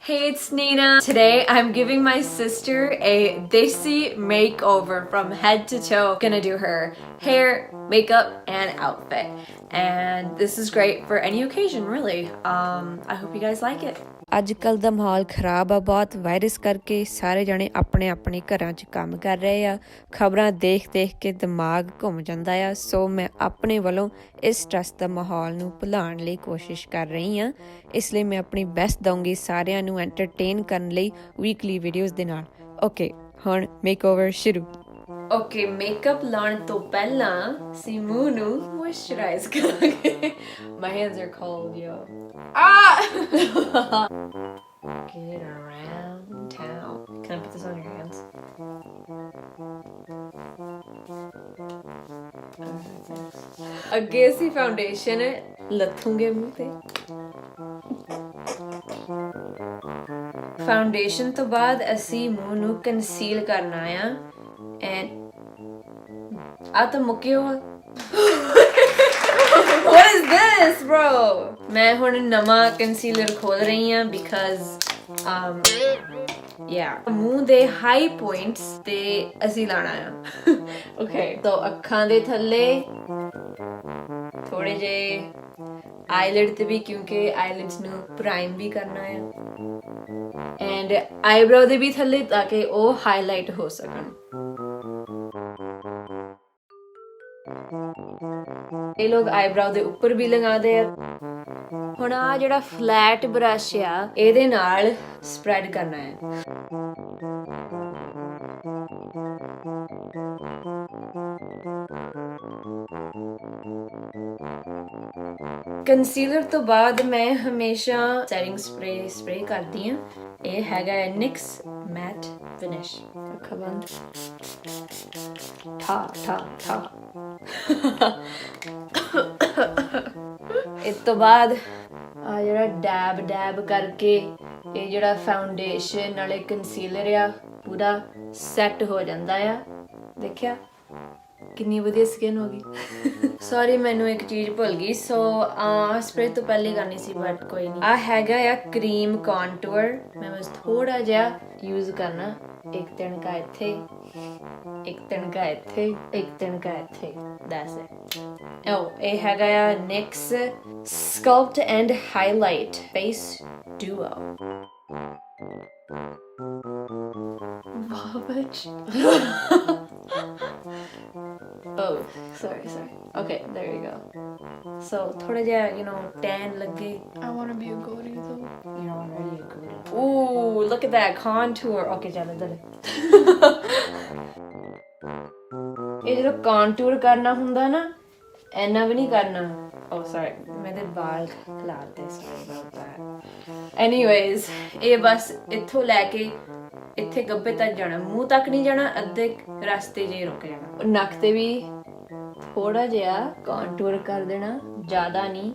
Hey, it's Nina. Today I'm giving my sister a Desi makeover from head to toe. Gonna do her hair, makeup, and outfit. And this is great for any occasion, really. I hope you guys like it. ਅੱਜ ਕੱਲ੍ਹ ਦਾ ਮਾਹੌਲ ਖਰਾਬ ਆ ਬਹੁਤ virus ਕਰਕੇ ਸਾਰੇ ਜਣੇ ਆਪਣੇ ਆਪਣੇ ਘਰਾਂ 'ਚ ਕੰਮ ਕਰ ਰਹੇ ਆ ਖਬਰਾਂ ਦੇਖ ਕੇ ਦਿਮਾਗ ਘੁੰਮ ਜਾਂਦਾ ਆ ਸੋ ਮੈਂ ਆਪਣੇ ਵੱਲੋਂ ਇਸ ਸਟ੍ਰੈਸ ਦਾ ਮਾਹੌਲ ਨੂੰ ਭੁਲਾਉਣ ਲਈ ਕੋਸ਼ਿਸ਼ ਕਰ ਰਹੀ ਹਾਂ ਇਸ ਲਈ ਮੈਂ ਆਪਣੀ ਬੈਸਟ ਦਊਂਗੀ ਸਾਰਿਆਂ ਨੂੰ ਐਂਟਰਟੇਨ ਕਰਨ ਲਈ ਵੀਕਲੀ ਵੀਡੀਓਜ਼ ਦੇ ਨਾਲ ਓਕੇ ਹੁਣ ਮੇਕਓਵਰ ਸ਼ੁਰੂ ਓਕੇ ਮੇਕਅਪ ਲਾਉਣ ਤੋਂ ਪਹਿਲਾਂ ਅਸੀਂ ਮੂੰਹ ਨੂੰ ਮੋਇਸਚਰਾਈਜ਼ ਕਰਾਂਗੇ my hands are cold yo get around town can I put this on your hands ਅੱਗੇ ਅਸੀਂ ਫਾਊਂਡੇਸ਼ਨ ਲੱਥੂਗੇ ਮੂੰਹ ਤੇ ਫਾਊਂਡੇਸ਼ਨ ਤੋਂ ਬਾਅਦ ਅਸੀਂ ਮੂੰਹ ਨੂੰ ਕੰਸੀਲ ਕਰਨਾ ਆ and ਆ ਤਾਂ ਮੁੱਕਿਆ What is this, bro? ਮੈਂ ਹੁਣ ਨਵਾਂ ਕੰਸੀਲਰ ਖੋਲ ਰਹੀ ਹਾਂ because ਮੂੰਹ ਦੇ ਹਾਈ ਪੁਆਇੰਟਸ ਤੇ ਅਸੀਂ ਲਾਣਾ ਆ okay so ਅੱਖਾਂ ਦੇ ਥੱਲੇ ਥੋੜੇ ਜਿਹੇ ਆਈਲਿਡ ਤੇ ਵੀ ਕਿਉਂਕਿ ਆਈਲਿਡਸ ਨੂੰ ਪ੍ਰਾਈਮ ਵੀ ਕਰਨਾ ਹੈ ਐਂਡ ਆਈਬ੍ਰੋ ਦੇ ਵੀ ਥੱਲੇ ਤਾਂ ਕਿ ਉਹ ਹਾਈਲਾਈਟ ਹੋ ਸਕਣ ਇਹ ਲੋਕ ਆਈਬ੍ਰੋ ਦੇ ਉੱਪਰ ਵੀ ਲਗਾਉਂਦੇ ਆ ਹੁਣ ਆ ਜਿਹੜਾ ਫਲੈਟ ਬ੍ਰਸ਼ ਆ ਇਹਦੇ ਨਾਲ ਸਪਰੈਡ ਕਰਨਾ ਹੈ ਕੰਸੀਲਰ ਤੋਂ ਬਾਅਦ ਮੈਂ ਹਮੇਸ਼ਾ ਸੈਟਿੰਗ ਸਪਰੇ ਕਰਦੀ ਹਾਂ ਇਹ ਹੈਗਾ NYX ਮੈਟ ਫਿਨਿਸ਼ ਅੱਖਾਂ ਬੰਦ ਠਾ ਇਸ ਤੋਂ ਬਾਅਦ ਆ ਜਿਹੜਾ ਡੈਬ ਕਰਕੇ ਇਹ ਜਿਹੜਾ ਫਾਊਂਡੇਸ਼ਨ ਨਾਲੇ ਕੰਸੀਲਰ ਆ ਪੂਰਾ ਸੈੱਟ ਹੋ ਜਾਂਦਾ ਆ ਦੇਖਿਆ ਕਿੰਨੀ ਵਧੀਆ ਸਕਿਨ ਹੋ ਗਈ ਸੌਰੀ ਮੈਨੂੰ ਇੱਕ ਚੀਜ਼ ਭੁੱਲ ਗਈ ਸੋ ਸਪਰੇ ਤੋਂ ਪਹਿਲੇ ਕਰਨੀ ਸੀ ਬਟ ਕੋਈ ਨਹੀਂ ਆ ਹੈਗਾ ਆ ਕਰੀਮ ਕੰਟੂਰ ਮੈਂ ਬਸ ਥੋੜਾ ਜਿਹਾ ਯੂਜ਼ ਕਰਨਾ ਇੱਕ ਤਿਣਕਾ ਇੱਥੇ ਇੱਕ ਤਿਣਕਾ ਇੱਥੇ ਇੱਕ ਤਿਣਕਾ ਇੱਥੇ that's it ਇਹ ਹੈਗਾ ਆ NYX Sculpt and Highlight Face Duo wow bitch oh sorry okay there you go so thoda ja tan lage I want to be a goatee though I'm already a goatee ooh look at that contour okay jala ਇਹ ਜਿਹੜਾ contour ਕਰਨਾ ਹੁੰਦਾ ਨਾ ਇੰਨਾ ਵੀ ਨਹੀਂ ਕਰਨਾ oh sorry ਮੇਰੇ ਵਾਲ ਖਲਾਤੇ sorry about that anyways ਇਹ ਬਸ ਇੱਥੋਂ ਲੈ ਕੇ ਇੱਥੇ ਗੱਬੇ ਤੱਕ ਜਾਣਾ ਮੂੰਹ ਤੱਕ ਨਹੀਂ ਜਾਣਾ ਅੱਧੇ ਰਸਤੇ 'ਚ ਹੀ ਰੁਕ ਜਾਣਾ ਨੱਕ ਤੇ ਵੀ ਥੋੜਾ ਜਿਹਾ ਕੰਟੂਰ ਕਰ ਦੇਣਾ ਜ਼ਿਆਦਾ ਨਹੀਂ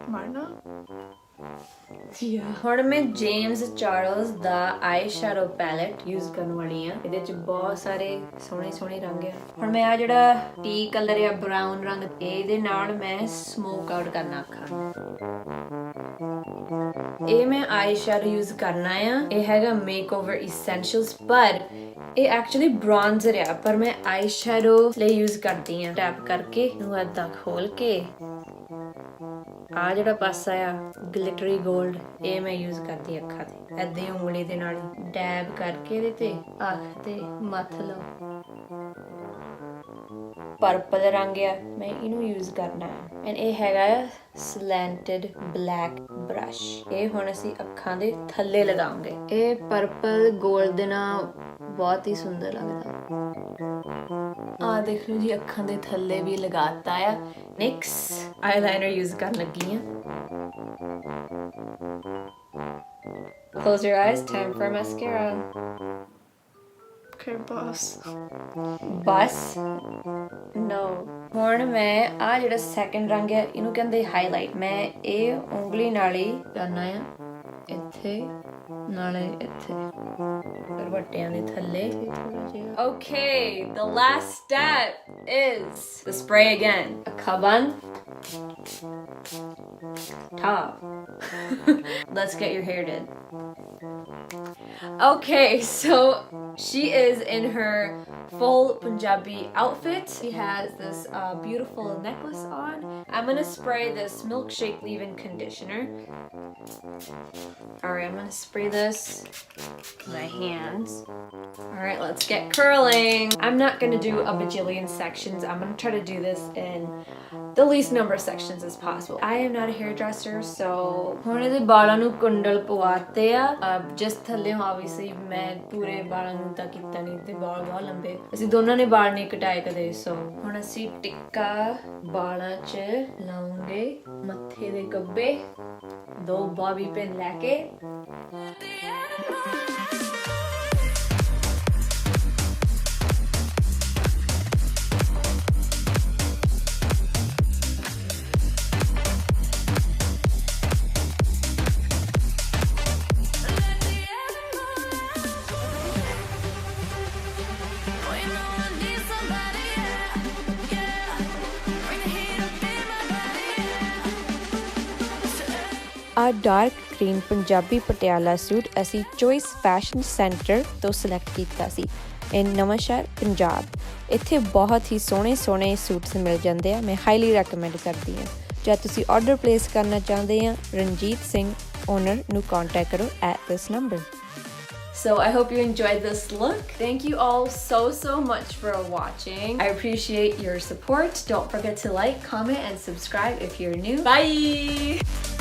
ਮਾਰਨਾ ਹੁਣ ਮੈਂ ਜੇਮਸ ਚਾਰਲਸ ਦਾ ਆਈ ਸ਼ੈਡੋ ਪੈਲੇਟ ਯੂਜ਼ ਕਰਨ ਵਾਲੀ ਆ ਇਹਦੇ ਚ ਬਹੁਤ ਸਾਰੇ ਸੋਹਣੇ ਰੰਗ ਆ ਹੁਣ ਮੈਂ ਆ ਜਿਹੜਾ ਟੀ ਕਲਰ ਆ ਬਰਾਊਨ ਰੰਗ ਇਹਦੇ ਨਾਲ ਮੈਂ ਸਮੋਕ ਆਊਟ ਕਰਨਾ ਅੱਖਾਂ ਇਹ ਮੈਂ ਆਈ ਸ਼ੈਡੋ ਯੂਜ਼ ਕਰਨਾ ਆ ਇਹ ਹੈਗਾ ਮੇਕਓਵਰ ਇਸੈਂਸ਼ੀਅਲਸ ਪਰ ਇਹ ਐਕਚੁਅਲੀ ਬ੍ਰੌਂਜ਼ਰ ਆ ਪਰ ਮੈਂ ਆਈ ਸ਼ੈਡੋ ਲਈ ਯੂਜ਼ ਕਰਦੀ ਆ ਟੈਪ ਕਰਕੇ ਇਹਨੂੰ ਏਦਾਂ ਖੋਲ ਕੇ ਆ ਜਿਹੜਾ ਪਾਸਾ ਆ ਗਲਿਟਰੀ 골ਡ ਇਹ ਮੈਂ ਯੂਜ਼ ਕਰਦੀ ਅੱਖਾਂ ਤੇ ਏਦਾਂ ਹੀ ਉਂਗਲੀ ਦੇ ਨਾਲ ਡੈਬ ਕਰਕੇ ਇਹਦੇ ਤੇ ਅੱਖ ਤੇ ਮੱਥ ਲਓ ਪਰਪਲ ਰੰਗ ਆ ਮੈਂ ਇਹਨੂੰ ਯੂਜ਼ ਕਰਨਾ ਹੈ ਐਂਡ ਇਹ ਹੈਗਾ ਸਲੈਂਟਡ ਬਲੈਕ ਬ੍ਰਸ਼ ਇਹ ਹੁਣ ਅਸੀਂ ਅੱਖਾਂ ਦੇ ਥੱਲੇ ਲਗਾਉਂਗੇ ਇਹ ਪਰਪਲ 골ਡ ਦੇ ਨਾਲ ਬਹੁਤ ਹੀ ਸੁੰਦਰ ਲੱਗਦਾ ਆ ਦੇਖ ਲਓ ਜੀ ਅੱਖਾਂ ਦੇ ਥੱਲੇ ਵੀ ਲਗਾਤਾ ਆ NYX ਆਈਲਾਈਨਰ ਯੂਜ਼ ਕਰਨ ਲੱਗੀ ਆ Close your eyes, time for mascara. Okay, boss. No. ਹੁਣ ਮੈਂ ਆ ਜਿਹੜਾ ਸੈਕੰਡ ਰੰਗ ਹੈ ਇਹਨੂੰ ਕਹਿੰਦੇ ਹਾਈਲਾਈਟ ਮੈਂ ਇਹ ਉਂਗਲੀ ਨਾਲ ਹੀ ਕਰਨਾ ਆ ਇੱਥੇ ਨਾਲੇ ਇੱਥੇ ਦੁਪੱਟਿਆਂ ਦੇ ਥੱਲੇ ਥੋੜਾ ਜਿਹਾ. Okay, the last step is the spray again. Kaban top. Let's get your hair did. Okay, so she is in her full Punjabi outfit. She has this beautiful necklace on. I'm gonna spray this milkshake leave-in conditioner. Alright, I'm gonna spray this with my hands. Alright, let's get curling. I'm not gonna do a bajillion sections. I'm gonna try to do this in the least number of sections as possible. I am not a hairdresser, so ਹੁਣ ਇਹਦੇ ਬਾਲਾਂ ਨੂੰ ਕੁੰਡਲ ਪਵਾਤੇ ਆ. just ਥੱਲੇ obviously ਮੈਂ ਪੂਰੇ ਬਾਲਾਂ ਨੂੰ ਤਾਂ ਕੀਤਾ ਨਹੀਂ ਤੇ ਬਾਲ ਬਹੁਤ ਲੰਬੇ. ਅਸੀਂ ਦੋਨਾਂ ਨੇ ਬਾਲ ਨਹੀਂ ਕਟਾਏ ਕਦੇ. so ਹੁਣ ਅਸੀਂ ਟਿੱਕਾ ਬਾਲਾਂ 'ਚ ਲਾਉਂਗੇ ਮੱਥੇ ਦੇ ਗੱਬੇ. 2 ਬੌਬੀ ਪਿਨ ਲੈ ਕੇ. ਆ dark green Punjabi Patiala suit ਅਸੀਂ ਚੋਇਸ ਫੈਸ਼ਨ ਸੈਂਟਰ ਤੋਂ ਸਿਲੈਕਟ ਕੀਤਾ ਸੀ ਇਨ ਨਵਾਂਸ਼ਹਿਰ ਪੰਜਾਬ. ਇੱਥੇ ਬਹੁਤ ਹੀ ਸੋਹਣੇ ਸੂਟਸ ਮਿਲ ਜਾਂਦੇ ਆ. ਮੈਂ ਹਾਈਲੀ ਰეკਮੈਂਡ ਕਰਦੀ ਹਾਂ. ਜੇ ਤੁਸੀਂ ਆਰਡਰ ਪਲੇਸ ਕਰਨਾ ਚਾਹੁੰਦੇ ਆ ਰਣਜੀਤ ਸਿੰਘ ਓਨਰ ਨੂੰ ਕੰਟੈਕਟ ਕਰੋ at this number. So I hope you enjoyed this look. Thank you all so much for watching. I appreciate your support. Don't forget to like, comment, and subscribe if you're new. Bye!